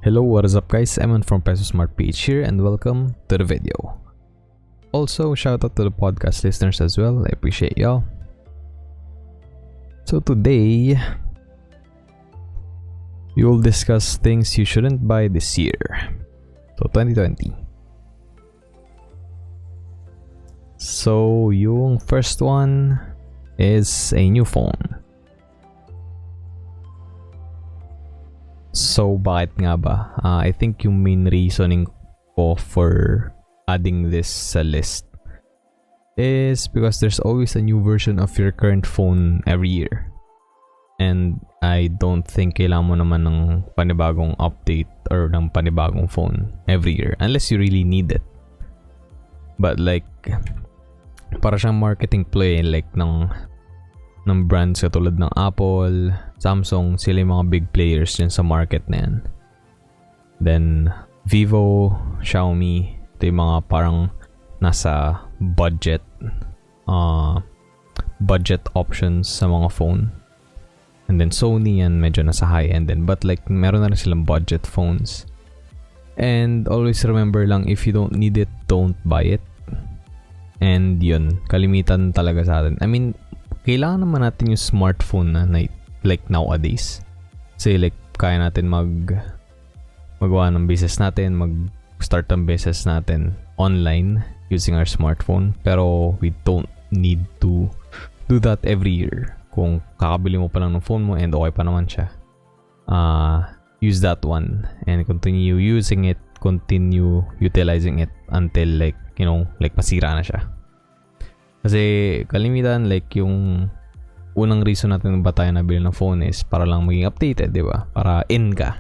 Hello, what is up guys? Eman from Peso Smart PH here and welcome to the video. Also, shout out to the podcast listeners as well. I appreciate y'all. So today, we will discuss things you shouldn't buy this year. So 2020. So yung first one is a new phone. So bakit nga ba? I think yung main reasoning ko for adding this sa list is because there's always a new version of your current phone every year. And I don't think kailangan mo naman ng panibagong update or ng panibagong phone every year unless you really need it. But like, para siyang marketing play like ng brands katulad ng Apple, Samsung, sila yung mga big players dyan sa market na yan. Then, Vivo, Xiaomi, ito yung mga parang nasa budget options sa mga phone. And then Sony yan, medyo nasa high-end din. But like, meron na rin silang budget phones. And always remember lang, if you don't need it, don't buy it. And yun, kalimitan talaga sa atin. I mean, kailangan naman natin yung smartphone na like nowadays. Kasi like, kaya natin magawa ng business natin, mag-start ng business natin online using our smartphone. Pero we don't need to do that every year. Kung kakabili mo pa lang ng phone mo and okay pa naman siya, use that one and continue using it, continue utilizing it until like, you know, like masira na siya. Kasi kalimitan like yung unang reason natin ba tayo nabili ng phone is para lang maging updated, di ba? Para in ka.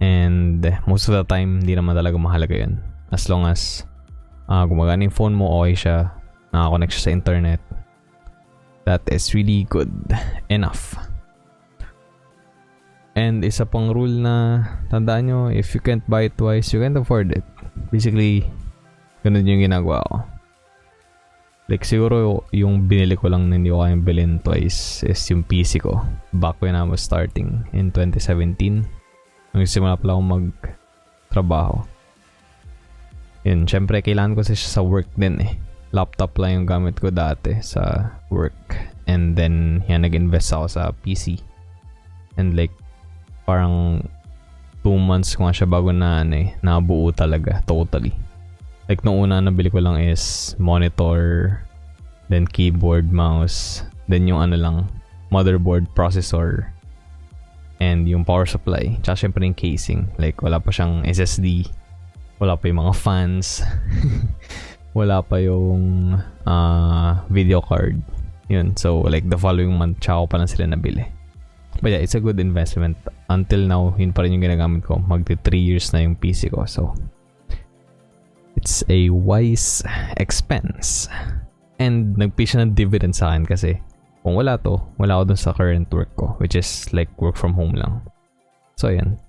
And most of the time, hindi naman talaga mahalaga yun. As long as gumagana yung phone mo, okay siya, nakakonect siya sa internet, that is really good enough. And isa pang rule na tandaan nyo, if you can't buy it twice, you can't afford it. Basically, ganun yung ginagawa ko. Like siguro yung binili ko lang na hindi ko kayang bilhin twice is yung PC ko. Back when I was starting in 2017. Nagsimula pala akong magtrabaho. Yun, syempre kailangan ko siya sa work din eh. Laptop lang yung gamit ko dati sa work. And then, yan, nag-invest ako sa PC. And like, parang 2 months ko nga siya bago na nabuo talaga, totally. Like, nung una nabili ko lang is monitor, then keyboard, mouse, then yung motherboard, processor, and yung power supply. Tsaka syempre yung casing. Like, wala pa siyang SSD, wala pa yung mga fans, wala pa yung video card. Yun, so like the following month, tsaka ko pa lang sila nabili. But yeah, it's a good investment. Until now, yun pa rin yung ginagamit ko. Magti 3 years na yung PC ko, so it's a wise expense. And nagpay siya ng dividend sa akin kasi kung wala to, wala ako dun sa current work ko, which is like work from home lang. So yan.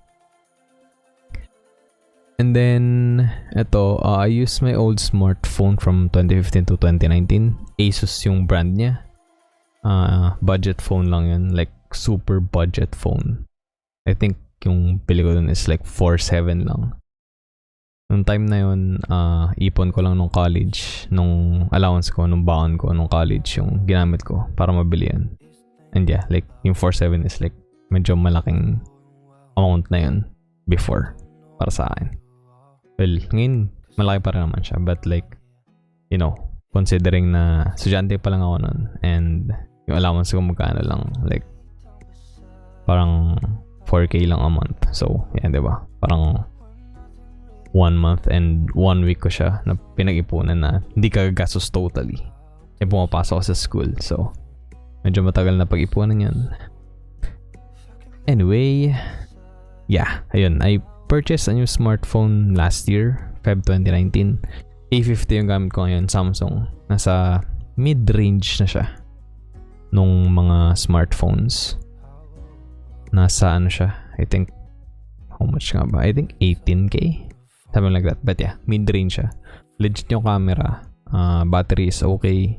And then ito, I used my old smartphone from 2015 to 2019. Asus yung brand niya. Budget phone lang yun, like super budget phone. I think yung bili ko dun is like 4.7 lang. Nung time na yun, ipon ko lang nung college, nung allowance ko, nung baon ko, nung college, yung ginamit ko para mabili yan. And yeah, like, yung 4.7 is like, medyo malaking amount na yun before, para sa akin. Well, ngayon, malaki pa rin naman siya. But like, you know, considering na estudyante pa lang ako nun, and yung allowance ko magkano lang, like, parang 4K lang a month. So, yeah, diba? Parang 1 month and 1 week ko siya na pinag-ipunan na hindi kagagastos totally. E pumapasok ako sa school. So, medyo matagal na pag-ipunan yan. Anyway, yeah. Ayun, I purchased a new smartphone last year, Feb 2019. A50 yung gamit ko ngayon, Samsung. Nasa mid-range na siya nung mga smartphones. Nasa siya, I think, how much nga ba? I think 18K. Something like that. But yeah, mid-range siya. Legit yung camera. Battery is okay.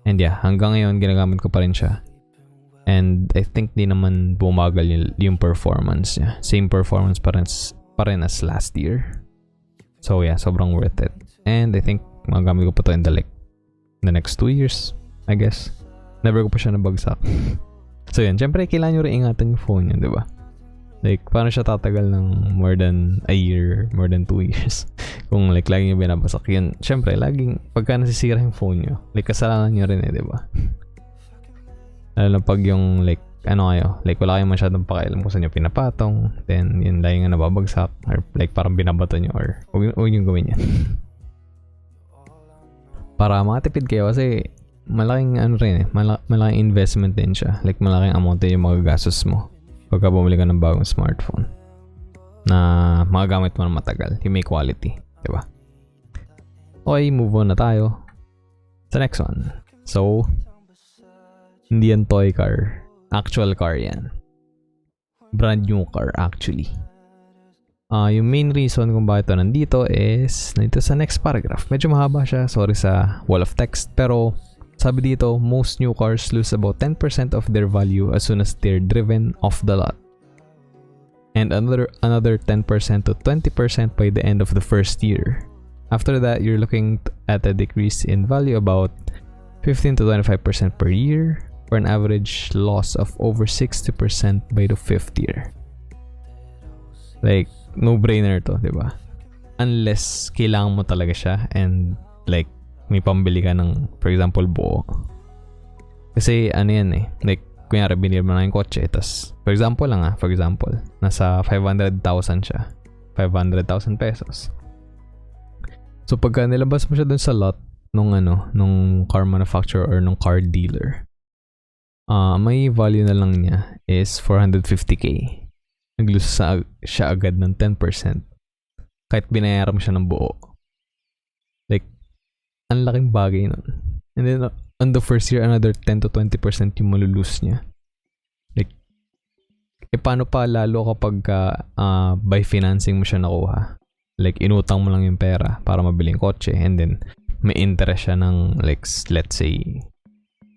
And yeah, hanggang ngayon, ginagamit ko pa rin siya. And I think di naman bumagal yung performance niya. Same performance pa rin as last year. So yeah, sobrang worth it. And I think magagamit ko pa to in the next 2 years, I guess. Never ko pa siya nabagsak. So yun, syempre kailangan nyo rin ingatan yung phone nyo, di ba? Like, paano siya tatagal ng more than a year, more than 2 years? Kung like, lagi nyo binabasak yun. Syempre, laging, pagka nasisira yung phone nyo, like, kasalanan nyo rin di ba? Lalo na pag yung, like, ano kayo, like, wala kayong masyadong pakialam kung saan nyo pinapatong, then, yun, lagi nga nababagsak, or like, parang binabato nyo, or huwag nyo gawin yan. Para makatipid kayo, kasi, malaking, ano rin malaking investment din siya. Like, malaking amount din yung magagastos mo pagka bumili ka ng bagong smartphone na magagamit mo na matagal, yung may quality, di ba? Okay, move on na tayo sa next one. So, hindi yan toy car, actual car yan, brand new car actually. Yung main reason kung bakit ito nandito is nandito sa next paragraph. Medyo mahaba siya, sorry sa wall of text, pero sabi dito, most new cars lose about 10% of their value as soon as they're driven off the lot. And another 10% to 20% by the end of the first year. After that, you're looking at a decrease in value about 15 to 25% per year, for an average loss of over 60% by the 5th year. Like, no-brainer to, di ba? Unless kailangan mo talaga siya and like, may pambili ka ng, for example, buo. Kasi ano yan like, kunyari binili mo na yung kotse, tas, for example, nasa 500,000 siya. 500,000 pesos. So, pagka nilabas mo siya dun sa lot nung car manufacturer or nung car dealer, may value na lang niya is 450k. Nag-lose siya agad ng 10%. Kahit binayaran mo siya ng buo. Like, ang laking bagay nun. And then, on the first year, another 10 to 20% yung malulose niya. Like, paano pa lalo kapag by financing mo siya nakuha? Like, inutang mo lang yung pera para mabili yung kotse, and then, may interest siya ng, like, let's say,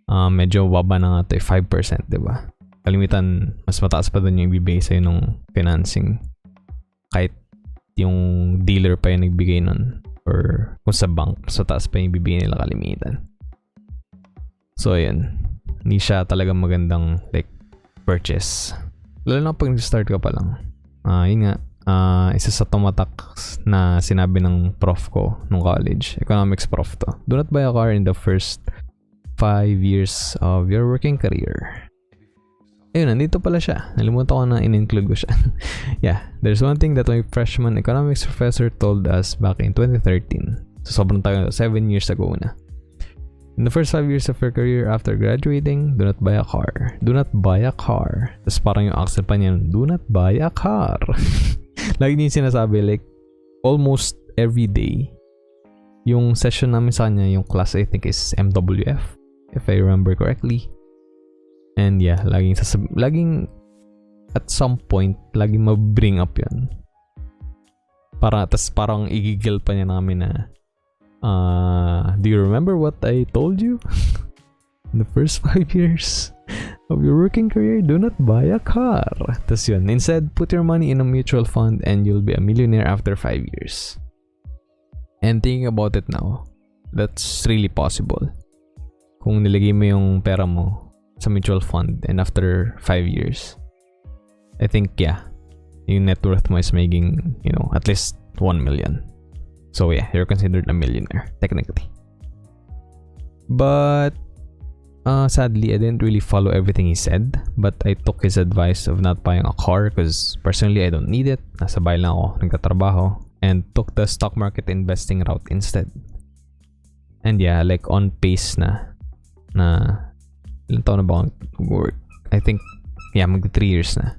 medyo baba na nga ito, 5%, diba? Kalimitan, mas mataas pa doon yung ibibigay sa'yo nung financing. Kahit yung dealer pa yung nagbigay nun. Or kung sa bank, so taas pa yung bibigyan nila kalimitan. So, ayan. Hindi siya talaga magandang, like, purchase. Lalo na pag nag-start ka pa lang. Yun nga. Isa sa tumatak na sinabi ng prof ko nung college. Economics prof to. Do not buy a car in the first 5 years of your working career. Ayun, nandito pala siya. Nalimutan ko na in-include ko siya. Yeah, there's one thing that my freshman economics professor told us back in 2013. So, sobrang tagal, 7 years ago na. In the first 5 years of your career after graduating, do not buy a car. Do not buy a car. Tapos parang yung accent pa niya, do not buy a car. Lagi niya sinasabi, like, almost every day, yung session namin sa kanya, yung class I think is MWF, if I remember correctly. And yeah, laging at some point, laging ma-bring up yun. Tas parang igigil pa niya namin na, do you remember what I told you? In the first 5 years of your working career, do not buy a car. Tas yun, instead, put your money in a mutual fund and you'll be a millionaire after 5 years. And thinking about it now, that's really possible. Kung nilagay mo yung pera mo sa mutual fund and after 5 years, I think, yeah, yung net worth mo is making, at least 1 million. So yeah, you're considered a millionaire, technically. But, sadly, I didn't really follow everything he said, but I took his advice of not buying a car because personally, I don't need it. Nasa bahay lang ako, nagtatrabaho, and took the stock market investing route instead. And yeah, like on pace na ilang taon na ba akong work? I think, yeah, magti 3 years na.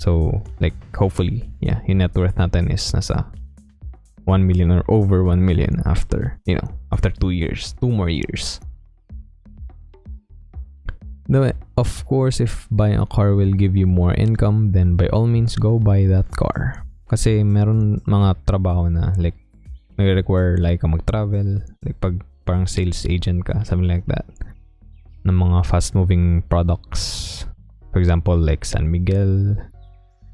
So, like, hopefully, yeah, yung net worth natin is nasa 1 million or over 1 million after 2 years, 2 more years. Of course, if buying a car will give you more income, then by all means, go buy that car. Kasi meron mga trabaho na, like, nag-require like ka mag-travel, like pag parang sales agent ka, something like that, ng mga fast-moving products, For example, like San Miguel,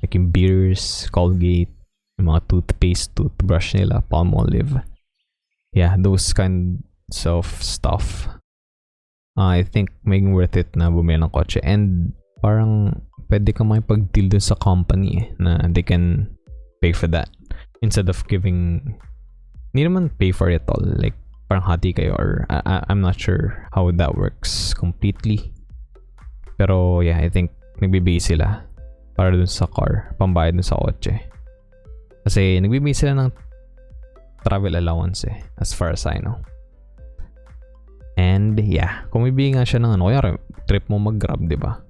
like yung beers, Colgate, yung mga toothpaste, toothbrush nila, Palmolive. Yeah, those kinds of stuff. I think making worth it na bumili ng kotse. And parang pwede ka makipag-deal dun sa company na they can pay for that. Instead of giving, hindi naman pay for it all. Like, parang hati kayo or I'm not sure how that works completely. Pero yeah, I think nagbibigay sila para dun sa car, pambayad dun sa kotse. Kasi nagbibigay sila ng travel allowance as far as I know. And yeah, kung bibigay nga siya ng ano, kaya trip mo mag-grab, di ba?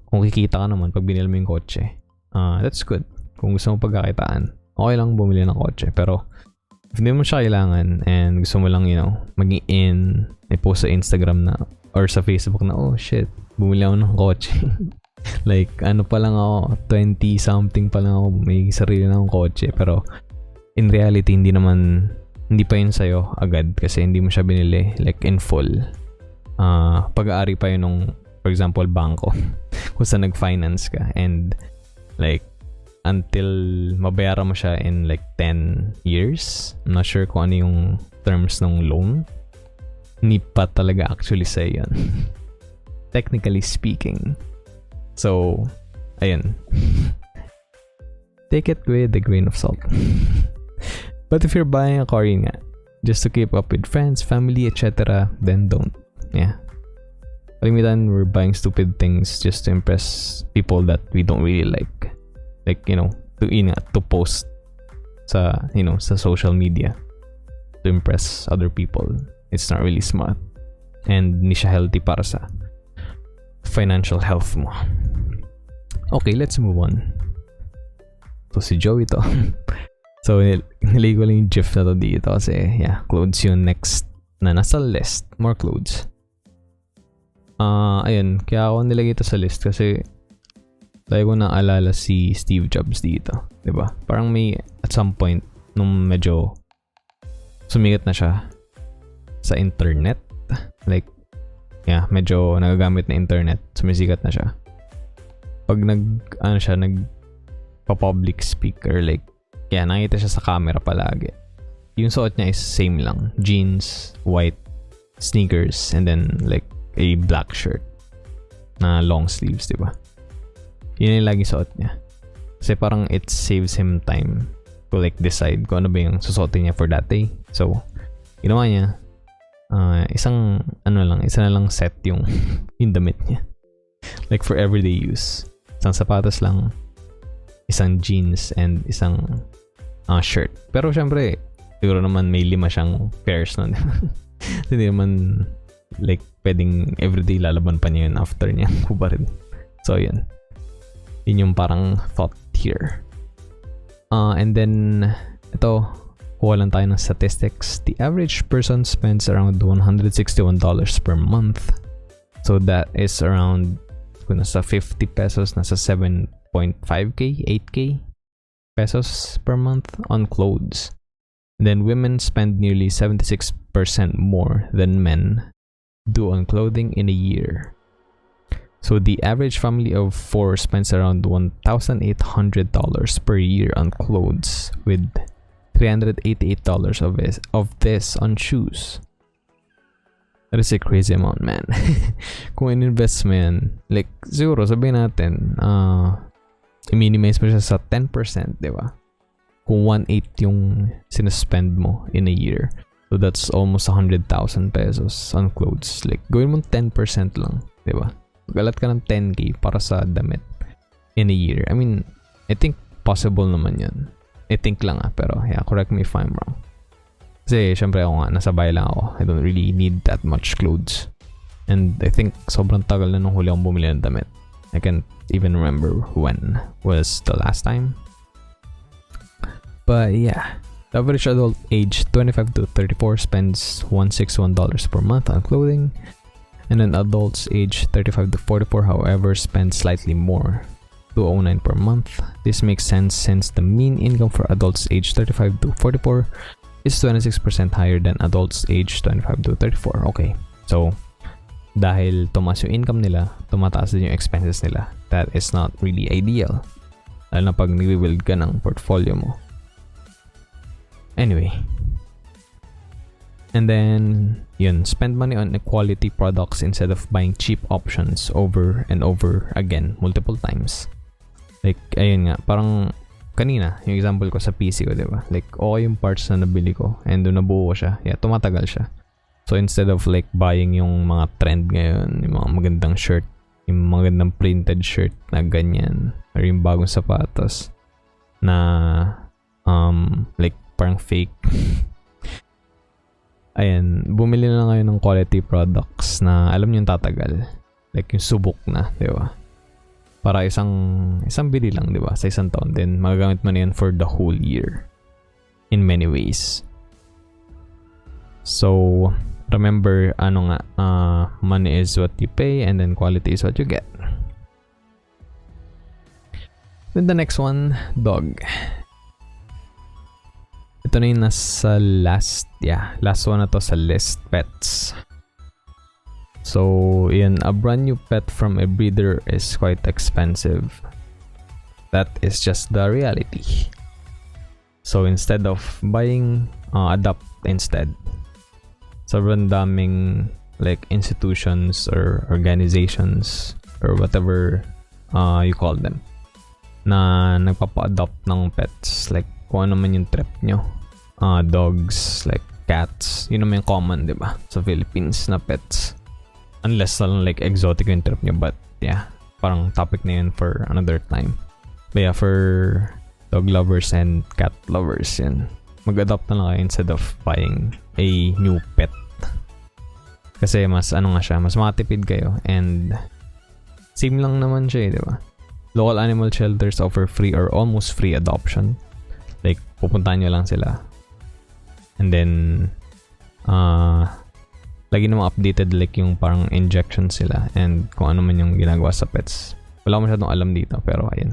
Kung kikita ka naman pag binili mo yung kotse, that's good. Kung gusto mo pagkakitaan, okay lang bumili ng kotse. Pero if hindi mo siya kailangan and gusto mo lang, maging in, may post sa Instagram na or sa Facebook na, oh shit, bumili ako ng kotse. Like, ano pa lang ako, 20 something pa lang ako, may sarili na akong kotse. Pero in reality, hindi pa yun sa'yo agad kasi hindi mo siya binili like in full. Pag-aari pa yun nung, for example, bangko kung saan nag-finance ka, and like until mabayaran mo siya in like 10 years. I'm not sure kung ano yung terms ng loan. Hindi pa talaga actually sa'yo yun. Technically speaking. So, ayun. Take it with a grain of salt. But if you're buying a car yun nga, just to keep up with friends, family, etc., then don't. Yeah. Kalimitan, we're buying stupid things just to impress people that we don't really like. Like, to post sa, sa social media to impress other people. It's not really smart. And hindi siya healthy para sa financial health mo. Okay, let's move on. So, si Joey to. So, nilagay ko lang yung gif na to dito kasi, yeah, clothes yung next na nasa list. More clothes. Ayun, kaya ako nilagay ito sa list kasi lagi ko naalala si Steve Jobs dito. Diba? Parang may, at some point, nung medyo sumigat na siya sa internet. Like, yeah, medyo nagagamit na internet. Sumisikat na siya. Pag nagpa-public speaker, like, yeah, nakita siya sa camera palagi. Yung suot niya is same lang. Jeans, white, sneakers, and then like a black shirt na long sleeves, diba? Yun yung lagi suot niya. Kasi parang it saves him time to like decide kung ano ba yung susuotin niya for that day. So, ginawa niya, isa na lang set yung damit niya. Like for everyday use. Isang sapatos lang, isang jeans, and isang shirt. Pero syempre, siguro naman may 5 siyang pairs nun. Hindi naman like pwedeng everyday lalaban pa niya yun after niya kubarin. So yun yung parang thought here. And then ito, kuha lang tayo ng statistics. The average person spends around $161 per month. So that is around, kung nasa 50 pesos, nasa 7.5k, 8k pesos per month on clothes. Then women spend nearly 76% more than men do on clothing in a year. So the average family of 4 spends around $1,800 per year on clothes, with $388 of this on shoes. That is a crazy amount, man. Kung in-invest mo yan, like, siguro, sabihin natin, i-minimize mo siya sa 10%, di ba? Kung 1/8 yung sinaspend mo in a year. So, that's almost 100,000 pesos on clothes. Like, gawin mo 10% lang, di ba? Galat ka ng 10k para sa damit in a year. I mean, I think possible naman yun. I think lang pero yeah, correct me if I'm wrong. Kasi syempre ako nga, nasa bahay lang ako. I don't really need that much clothes. And I think sobrang tagal na nung huli akong bumili ng damit. I can't even remember when was the last time. But yeah, the average adult age 25 to 34 spends $161 per month on clothing. And then adults age 35 to 44, however, spend slightly more, $209 per month. This makes sense since the mean income for adults age 35 to 44 is 26% higher than adults age 25 to 34. Okay, so dahil tumaas yung income nila, tumataas din yung expenses nila. That is not really ideal. Lalo na pag nag-build ka ng portfolio mo. Anyway. And then, yun, spend money on quality products instead of buying cheap options over and over again, multiple times. Like, ayun nga, parang kanina, yung example ko sa PC ko, diba? Like, okay yung parts na nabili ko and doon nabuo ko siya. Yeah, tumatagal siya. So, instead of like buying yung mga trend ngayon, yung mga magandang shirt, yung magandang printed shirt na ganyan, or yung bagong sapatos na, like, parang fake. Ayan, bumili na lang kayo ng quality products na alam nyo yung tatagal. Like yung subok na, di ba? Para isang bili lang, di ba? Sa isang taon. Then, magagamit mo na yan for the whole year. In many ways. So, remember, money is what you pay and then quality is what you get. Then the next one, dog. Ito na yung nasa last one na to sa list, pets. So, yun, a brand new pet from a breeder is quite expensive. That is just the reality. So, instead of buying, adopt instead. Sobrang daming like institutions or organizations or whatever you call them na nagpapa-adopt ng pets. Like, kung ano man yung trip nyo. Dogs, like cats. Yun naman yung common, di ba? Sa Philippines na pets. Unless like exotic yung trip nyo. But yeah, parang topic na yun for another time. But yeah, for dog lovers and cat lovers, yun. Mag-adopt na lang kayo instead of buying a new pet. Kasi mas mas makatipid kayo. And same lang naman siya, di ba? Local animal shelters offer free or almost free adoption. Like, pupuntahan nyo lang sila. And then, lagi namang updated like yung parang injection sila and kung ano man yung ginagawa sa pets. Wala ko masyadong alam dito, pero ayun.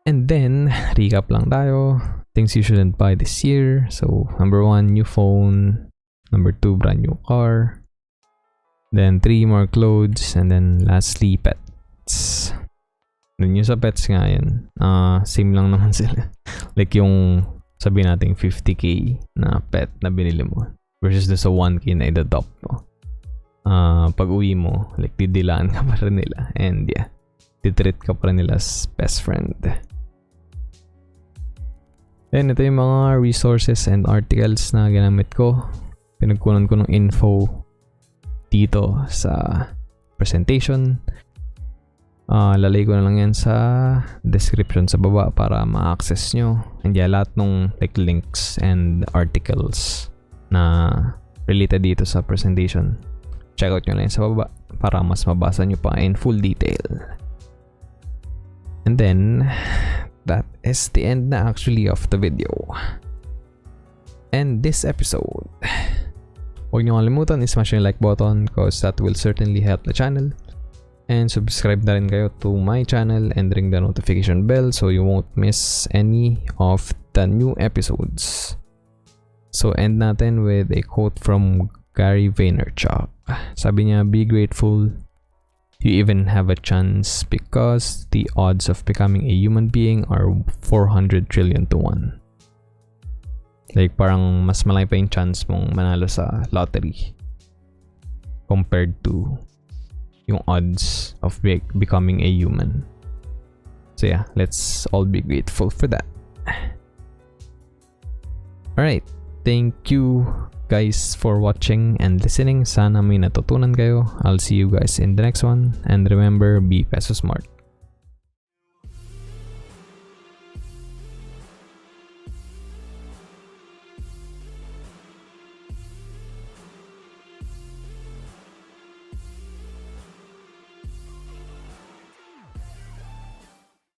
And then, recap lang tayo. Things you shouldn't buy this year. So, number 1, new phone. Number 2, brand new car. Then, 3, more clothes. And then, lastly, pets. Then yung sa pets nga yan, same lang naman sila. Like yung sabihin natin 50k na pet na binili mo versus sa 1k na i-adopt mo. Pag uwi mo, like didilaan ka pa rin nila and yeah, titreat ka pa rin nila as best friend. Then ito yung mga resources and articles na ginamit ko. Pinagkunan ko ng info dito sa presentation. Lalagay ko na lang yan sa description sa baba para ma-access nyo. And yeah, lahat ng like links and articles na related dito sa presentation, check out nyo lang yan sa baba para mas mabasa nyo pa in full detail. And then, that is the end na actually of the video. And this episode, huwag nyo kalimutan i-smash yung like button because that will certainly help the channel. And subscribe na rin kayo to my channel and ring the notification bell so you won't miss any of the new episodes. So end natin with a quote from Gary Vaynerchuk. Sabi niya, be grateful you even have a chance because the odds of becoming a human being are 400 trillion to 1. Like parang mas malaki pa yung chance mong manalo sa lottery compared to yung odds of becoming a human. So yeah, let's all be grateful for that. Alright, thank you guys for watching and listening. Sana may natutunan kayo. I'll see you guys in the next one. And remember, be Peso smart.